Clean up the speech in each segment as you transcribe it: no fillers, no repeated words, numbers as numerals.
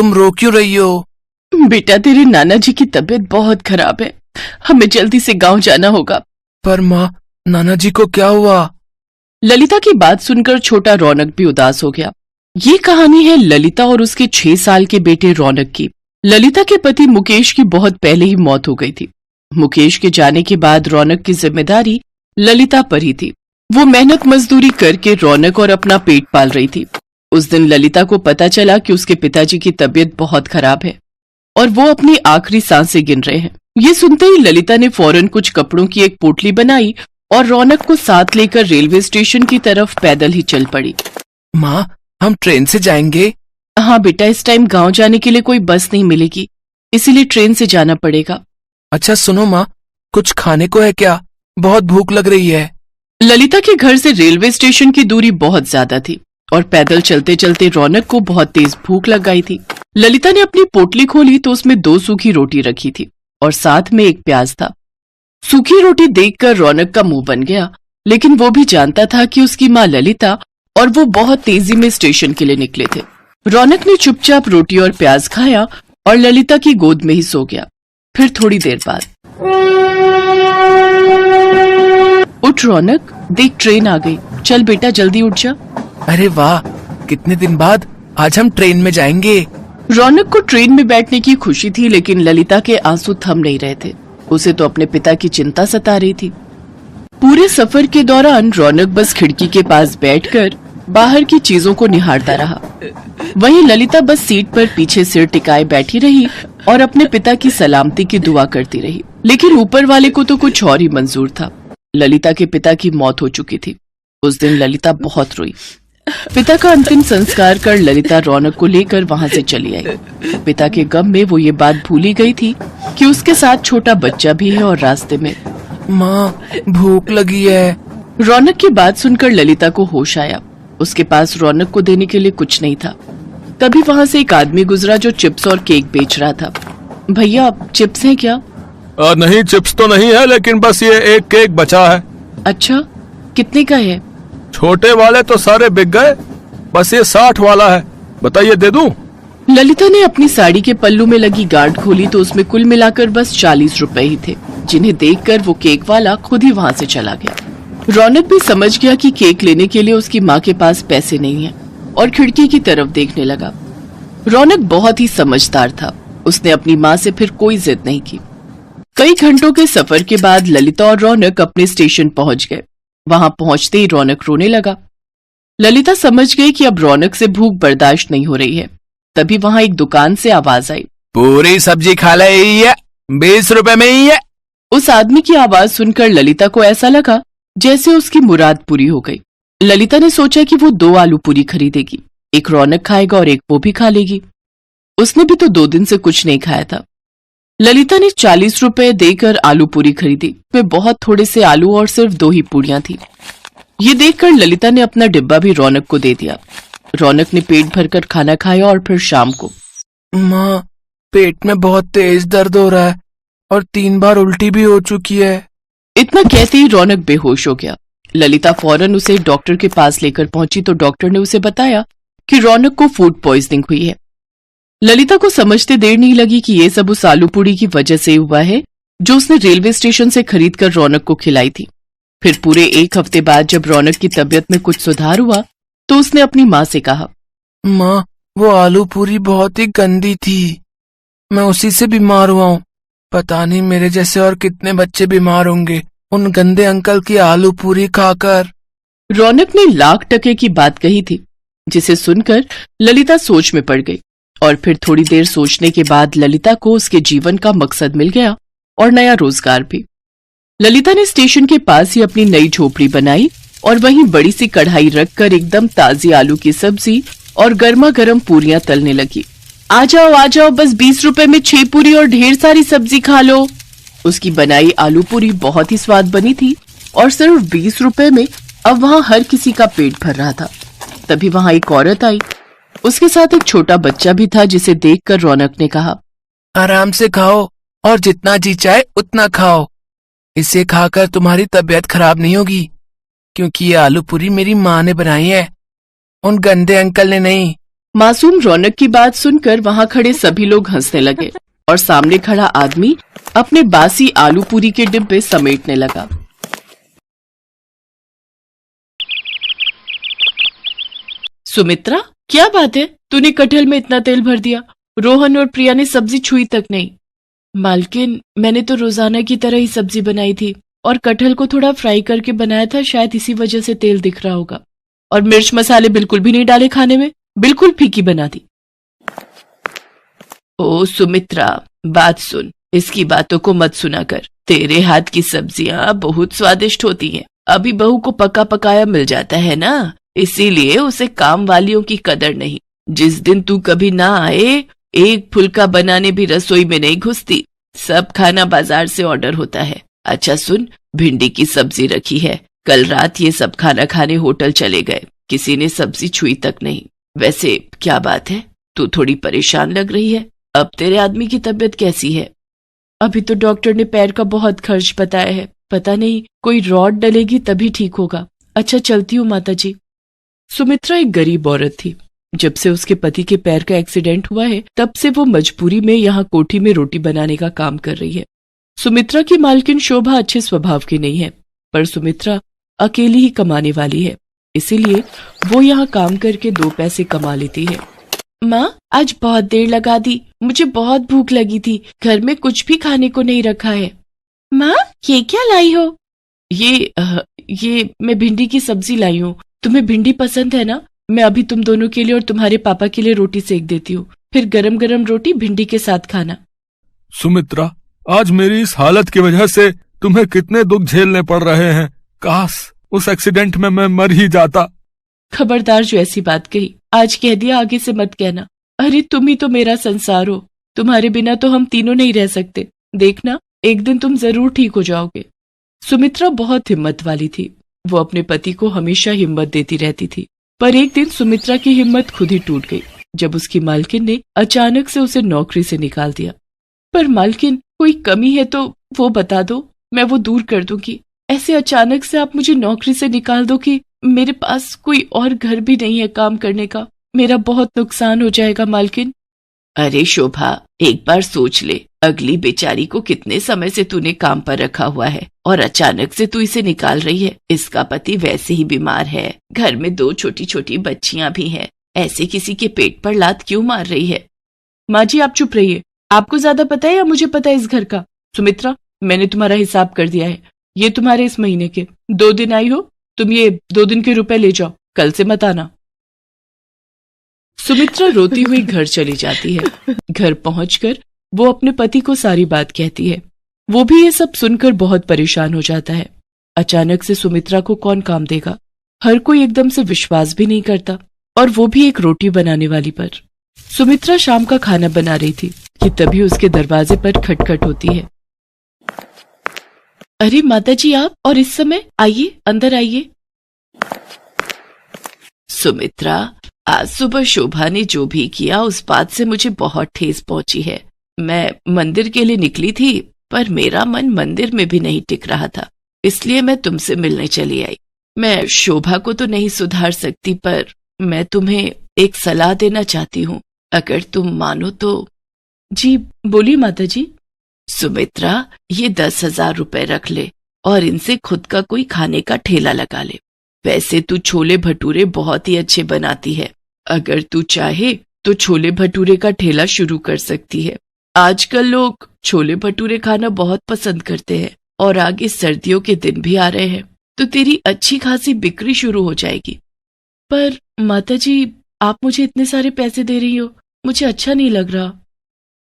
तुम रो क्यों रही हो? बेटा, तेरे नाना जी की तबीयत बहुत खराब है, हमें जल्दी से गांव जाना होगा। पर माँ, नाना जी को क्या हुआ? ललिता की बात सुनकर छोटा रौनक भी उदास हो गया। ये कहानी है ललिता और उसके 6 साल के बेटे रौनक की। ललिता के पति मुकेश की बहुत पहले ही मौत हो गई थी। मुकेश के जाने के बाद रौनक की जिम्मेदारी ललिता पर ही थी। वो मेहनत मजदूरी करके रौनक और अपना पेट पाल रही थी। उस दिन ललिता को पता चला कि उसके पिताजी की तबीयत बहुत खराब है और वो अपनी आखिरी सांसें गिन रहे हैं। ये सुनते ही ललिता ने फौरन कुछ कपड़ों की एक पोटली बनाई और रौनक को साथ लेकर रेलवे स्टेशन की तरफ पैदल ही चल पड़ी। माँ, हम ट्रेन से जाएंगे? हाँ बेटा, इस टाइम गांव जाने के लिए कोई बस नहीं मिलेगी, इसीलिए ट्रेन से जाना पड़ेगा। अच्छा सुनो माँ, कुछ खाने को है क्या? बहुत भूख लग रही है। ललिता के घर से रेलवे स्टेशन की दूरी बहुत ज्यादा थी और पैदल चलते चलते रौनक को बहुत तेज भूख लग गई थी। ललिता ने अपनी पोटली खोली तो उसमें 2 सूखी रोटी रखी थी और साथ में एक प्याज था। सूखी रोटी देखकर रौनक का मुंह बन गया, लेकिन वो भी जानता था कि उसकी माँ ललिता और वो बहुत तेजी में स्टेशन के लिए निकले थे। रौनक ने चुपचाप रोटी और प्याज खाया और ललिता की गोद में ही सो गया। फिर थोड़ी देर बाद, उठ रौनक, देख ट्रेन आ गई, चल बेटा जल्दी उठ जा। अरे वाह, कितने दिन बाद आज हम ट्रेन में जाएंगे। रौनक को ट्रेन में बैठने की खुशी थी, लेकिन ललिता के आंसू थम नहीं रहे थे। उसे तो अपने पिता की चिंता सता रही थी। पूरे सफर के दौरान रौनक बस खिड़की के पास बैठकर बाहर की चीजों को निहारता रहा। वहीं ललिता बस सीट पर पीछे सिर टिकाए बैठी रही और अपने पिता की सलामती की दुआ करती रही। लेकिन ऊपर वाले को तो कुछ और ही मंजूर था। ललिता के पिता की मौत हो चुकी थी। उस दिन ललिता बहुत रोई। पिता का अंतिम संस्कार कर ललिता रौनक को लेकर वहां से चली आई। पिता के गम में वो ये बात भूल ही गई थी कि उसके साथ छोटा बच्चा भी है और रास्ते में। माँ, भूख लगी है। रौनक की बात सुनकर ललिता को होश आया। उसके पास रौनक को देने के लिए कुछ नहीं था। तभी वहां से एक आदमी गुजरा जो चिप्स और केक बेच रहा था। भैया, चिप्स हैं क्या? नहीं, चिप्स तो नहीं है, लेकिन बस ये एक केक बचा है। अच्छा, कितने का है? छोटे वाले तो सारे बिक गए, बस ये 60 वाला है, बताइए दे दूं? ललिता ने अपनी साड़ी के पल्लू में लगी गार्ड खोली तो उसमें कुल मिलाकर बस 40 रुपए ही थे, जिन्हें देखकर वो केक वाला खुद ही वहां से चला गया। रौनक भी समझ गया कि केक लेने के लिए उसकी माँ के पास पैसे नहीं है और खिड़की की तरफ देखने लगा। रौनक बहुत ही समझदार था। उसने अपनी माँ से फिर कोई जिद नहीं की। कई घंटों के सफर के बाद ललिता और रौनक अपने स्टेशन पहुंच गए। वहां पहुंचते ही रौनक रोने लगा। ललिता समझ गई कि अब रौनक से भूख बर्दाश्त नहीं हो रही है। तभी वहां एक दुकान से आवाज आई, पूरी सब्जी खा ली है, 20 रुपए में ही है। उस आदमी की आवाज सुनकर ललिता को ऐसा लगा जैसे उसकी मुराद पूरी हो गई। ललिता ने सोचा कि वो 2 आलू पूरी खरीदेगी, एक रौनक खाएगा और एक वो भी खा लेगी। उसने भी तो 2 दिन से कुछ नहीं खाया था। ललिता ने 40 रुपए देकर आलू पूरी खरीदी। वे बहुत थोड़े से आलू और सिर्फ 2 ही पूरियां थी। ये देखकर ललिता ने अपना डिब्बा भी रौनक को दे दिया। रौनक ने पेट भरकर खाना खाया और फिर शाम को। माँ, पेट में बहुत तेज दर्द हो रहा है और 3 बार उल्टी भी हो चुकी है। इतना कहते ही रौनक बेहोश हो गया। ललिता फौरन उसे डॉक्टर के पास लेकर पहुंची तो डॉक्टर ने उसे बताया कि रौनक को फूड पॉइजनिंग हुई है। ललिता को समझते देर नहीं लगी कि ये सब उस आलू पूरी की वजह से हुआ है जो उसने रेलवे स्टेशन से खरीदकर रौनक को खिलाई थी। फिर पूरे 1 हफ्ते बाद जब रौनक की तबीयत में कुछ सुधार हुआ तो उसने अपनी माँ से कहा, माँ, वो आलू पूरी बहुत ही गंदी थी, मैं उसी से बीमार हुआ हूँ। पता नहीं मेरे जैसे और कितने बच्चे बीमार होंगे उन गंदे अंकल की आलू पूरी खाकर। रौनक ने लाख टके की बात कही थी, जिसे सुनकर ललिता सोच में पड़ गई। और फिर थोड़ी देर सोचने के बाद ललिता को उसके जीवन का मकसद मिल गया और नया रोजगार भी। ललिता ने स्टेशन के पास ही अपनी नई झोपड़ी बनाई और वहीं बड़ी सी कढ़ाई रखकर एकदम ताजी आलू की सब्जी और गर्मा गर्म पूरियां तलने लगी। आ जाओ, बस 20 रुपए में 6 पूरी और ढेर सारी सब्जी खा लो। उसकी बनाई आलू पूरी बहुत ही स्वाद बनी थी और सिर्फ 20 रुपए में अब वहां हर किसी का पेट भर रहा था। तभी वहां एक औरत आई। उसके साथ एक छोटा बच्चा भी था, जिसे देखकर रौनक ने कहा, आराम से खाओ और जितना जी चाहे उतना खाओ। इसे खाकर तुम्हारी तबीयत खराब नहीं होगी, क्योंकि ये आलू पूरी मेरी माँ ने बनाई है, उन गंदे अंकल ने नहीं। मासूम रौनक की बात सुनकर वहां खड़े सभी लोग हंसने लगे और सामने खड़ा आदमी अपने बासी आलू पूरी के डिब्बे समेटने लगा। सुमित्रा, क्या बात है, तूने कटहल में इतना तेल भर दिया? रोहन और प्रिया ने सब्जी छुई तक नहीं। मालकिन, मैंने तो रोजाना की तरह ही सब्जी बनाई थी और कटहल को थोड़ा फ्राई करके बनाया था, शायद इसी वजह से तेल दिख रहा होगा। और मिर्च मसाले बिल्कुल भी नहीं डाले खाने में, बिल्कुल फीकी बना दी। ओ सुमित्रा, बात सुन, इसकी बातों को मत सुना कर। तेरे हाथ की सब्जियां बहुत स्वादिष्ट होती हैं। अभी बहू को पका पकाया मिल जाता है ना, इसीलिए उसे काम वालियों की कदर नहीं। जिस दिन तू कभी ना आए, एक फुल्का बनाने भी रसोई में नहीं घुसती। सब खाना बाजार से ऑर्डर होता है। अच्छा सुन, भिंडी की सब्जी रखी है। कल रात ये सब खाना खाने होटल चले गए, किसी ने सब्जी छुई तक नहीं। वैसे क्या बात है, तू थोड़ी परेशान लग रही है। अब तेरे आदमी की तबीयत कैसी है? अभी तो डॉक्टर ने पैर का बहुत खर्च बताया है, पता नहीं कोई रॉड डलेगी तभी ठीक होगा। अच्छा चलती हूँ माता जी। सुमित्रा एक गरीब औरत थी। जब से उसके पति के पैर का एक्सीडेंट हुआ है, तब से वो मजबूरी में यहाँ कोठी में रोटी बनाने का काम कर रही है। सुमित्रा की मालकिन शोभा अच्छे स्वभाव की नहीं है, पर सुमित्रा अकेली ही कमाने वाली है, इसीलिए वो यहाँ काम करके 2 पैसे कमा लेती है। माँ, आज बहुत देर लगा दी, मुझे बहुत भूख लगी थी, घर में कुछ भी खाने को नहीं रखा है। माँ, ये क्या लाई हो? ये मैं भिंडी की सब्जी लाई हूँ। तुम्हें भिंडी पसंद है ना? मैं अभी तुम दोनों के लिए और तुम्हारे पापा के लिए रोटी सेक देती हूँ, फिर गरम गरम रोटी भिंडी के साथ खाना। सुमित्रा, आज मेरी इस हालत की वजह से तुम्हें कितने दुख झेलने पड़ रहे हैं। काश उस एक्सीडेंट में मैं मर ही जाता। खबरदार, जो ऐसी बात कही, आज कह दिया, आगे से मत कहना। अरे तुम ही तो मेरा संसार हो, तुम्हारे बिना तो हम तीनों नहीं रह सकते। देखना, एक दिन तुम जरूर ठीक हो जाओगे। सुमित्रा बहुत हिम्मत वाली थी। वो अपने पति को हमेशा हिम्मत देती रहती थी, पर एक दिन सुमित्रा की हिम्मत खुद ही टूट गई जब उसकी मालकिन ने अचानक से उसे नौकरी से निकाल दिया। पर मालकिन, कोई कमी है तो वो बता दो, मैं वो दूर कर दूंगी। ऐसे अचानक से आप मुझे नौकरी से निकाल दो कि मेरे पास कोई और घर भी नहीं है काम करने का। मेरा बहुत नुकसान हो जाएगा मालकिन। अरे शोभा, एक बार सोच ले, अगली बेचारी को कितने समय से तूने काम पर रखा हुआ है और अचानक से तू इसे निकाल रही है। इसका पति वैसे ही बीमार है, घर में 2 छोटी छोटी बच्चियां भी हैं। ऐसे किसी के पेट पर लात क्यों मार रही है? माँ जी, आप चुप रहिए। आपको ज्यादा पता है या मुझे पता है इस घर का? सुमित्रा, मैंने तुम्हारा हिसाब कर दिया है। ये तुम्हारे इस महीने के 2 दिन आई हो, तुम ये 2 दिन के रुपए ले जाओ, कल से मत आना। सुमित्रा रोती हुई घर चली जाती है। घर पहुंचकर वो अपने पति को सारी बात कहती है। वो भी ये सब सुनकर बहुत परेशान हो जाता है। अचानक से सुमित्रा को कौन काम देगा? हर कोई एकदम से विश्वास भी नहीं करता, और वो भी एक रोटी बनाने वाली पर। सुमित्रा शाम का खाना बना रही थी कि तभी उसके दरवाजे पर खटखट होती है। अरे माता जी, आप और इस समय? आइए, अंदर आइए। सुमित्रा, आज सुबह शोभा ने जो भी किया उस बात से मुझे बहुत ठेस पहुंची है। मैं मंदिर के लिए निकली थी, पर मेरा मन मंदिर में भी नहीं टिक रहा था, इसलिए मैं तुमसे मिलने चली आई। मैं शोभा को तो नहीं सुधार सकती, पर मैं तुम्हें एक सलाह देना चाहती हूँ, अगर तुम मानो तो। जी बोलिए माता जी। सुमित्रा, ये 10,000 रुपए रख ले और इनसे खुद का कोई खाने का ठेला लगा ले। वैसे तू छोले भटूरे बहुत ही अच्छे बनाती है, अगर तू चाहे तो छोले भटूरे का ठेला शुरू कर सकती है। आजकल लोग छोले भटूरे खाना बहुत पसंद करते हैं और आगे सर्दियों के दिन भी आ रहे हैं, तो तेरी अच्छी खासी बिक्री शुरू हो जाएगी। पर माता जी, आप मुझे इतने सारे पैसे दे रही हो, मुझे अच्छा नहीं लग रहा।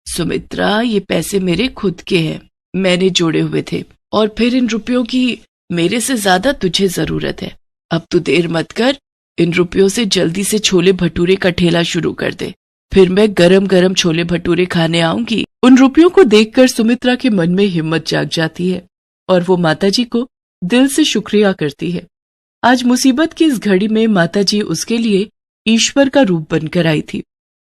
सुमित्रा, ये पैसे मेरे खुद के हैं, मैंने जोड़े हुए थे, और फिर इन रुपयों की मेरे से ज्यादा तुझे जरूरत है। अब तू देर मत कर, इन रुपयों से जल्दी से छोले भटूरे का ठेला शुरू कर दे, फिर मैं गरम गरम छोले भटूरे खाने आऊंगी। उन रुपयों को देखकर सुमित्रा के मन में हिम्मत जाग जाती है और वो माताजी को दिल से शुक्रिया करती है। आज मुसीबत की इस घड़ी में माताजी उसके लिए ईश्वर का रूप बनकर आई थी।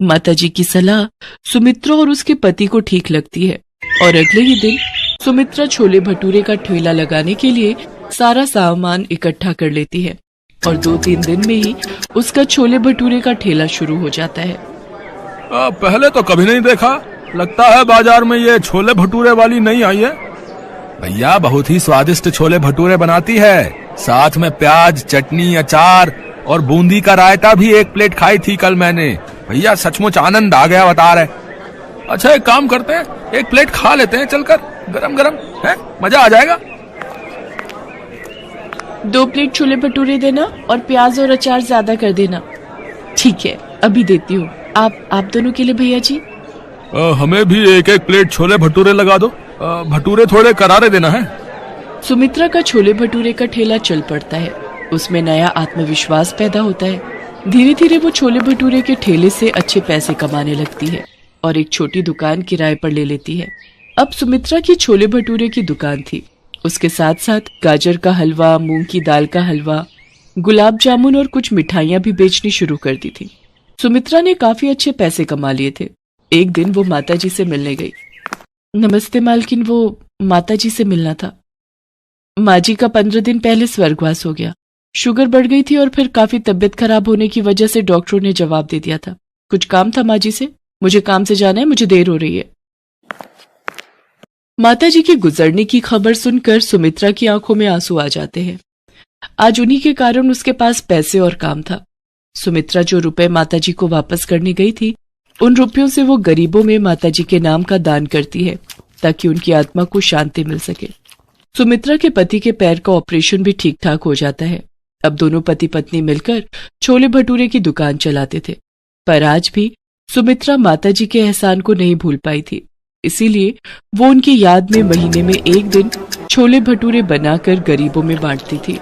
माताजी की सलाह सुमित्रा और उसके पति को ठीक लगती है और अगले ही दिन सुमित्रा छोले भटूरे का ठेला लगाने के लिए सारा सामान इकट्ठा कर लेती है। और 2-3 दिन में ही उसका छोले भटूरे का ठेला शुरू हो जाता है। पहले तो कभी नहीं देखा, लगता है बाजार में ये छोले भटूरे वाली नहीं आई है। भैया बहुत ही स्वादिष्ट छोले भटूरे बनाती है, साथ में प्याज, चटनी, अचार और बूंदी का रायता भी 1 प्लेट खाई थी कल मैंने। भैया सचमुच आनंद आ गया बता रहे। अच्छा एक काम करते हैं, 1 प्लेट खा लेते हैं चलकर, गरम गरम है, मजा आ जाएगा। 2 प्लेट छोले भटूरे देना और प्याज और अचार ज्यादा कर देना। ठीक है, अभी देती हूँ। आप दोनों के लिए भैया जी। हमें भी 1-1 प्लेट छोले भटूरे लगा दो, भटूरे थोड़े करारे देना है। सुमित्रा का छोले भटूरे का ठेला चल पड़ता है, उसमें नया आत्मविश्वास पैदा होता है। धीरे धीरे वो छोले भटूरे के ठेले से अच्छे पैसे कमाने लगती है और एक छोटी दुकान किराए पर ले लेती है। अब सुमित्रा की छोले भटूरे की दुकान थी, उसके साथ साथ गाजर का हलवा, मूंग की दाल का हलवा, गुलाब जामुन और कुछ मिठाइयां भी बेचनी शुरू कर दी थी। सुमित्रा ने काफी अच्छे पैसे कमा लिए थे। एक दिन वो माताजी से मिलने गई। नमस्ते मालकिन, वो माताजी से मिलना था। माँ जी का 15 दिन पहले स्वर्गवास हो गया। शुगर बढ़ गई थी और फिर काफी तबीयत खराब होने की वजह से डॉक्टरों ने जवाब दे दिया था। कुछ काम था माँ जी से, मुझे काम से जाना है, मुझे देर हो रही है। माताजी के गुजरने की खबर सुनकर सुमित्रा की आंखों में आंसू आ जाते हैं। आज उन्हीं के कारण उसके पास पैसे और काम था। सुमित्रा जो रुपए माताजी को वापस करने गई थी, उन रुपयों से वो गरीबों में माताजी के नाम का दान करती है ताकि उनकी आत्मा को शांति मिल सके। सुमित्रा के पति के पैर का ऑपरेशन भी ठीक ठाक हो जाता है। अब दोनों पति पत्नी मिलकर छोले भटूरे की दुकान चलाते थे, पर आज भी सुमित्रा माताजी के एहसान को नहीं भूल पाई थी। इसीलिए वो उनकी याद में महीने में 1 दिन छोले भटूरे बनाकर गरीबों में बांटती थी।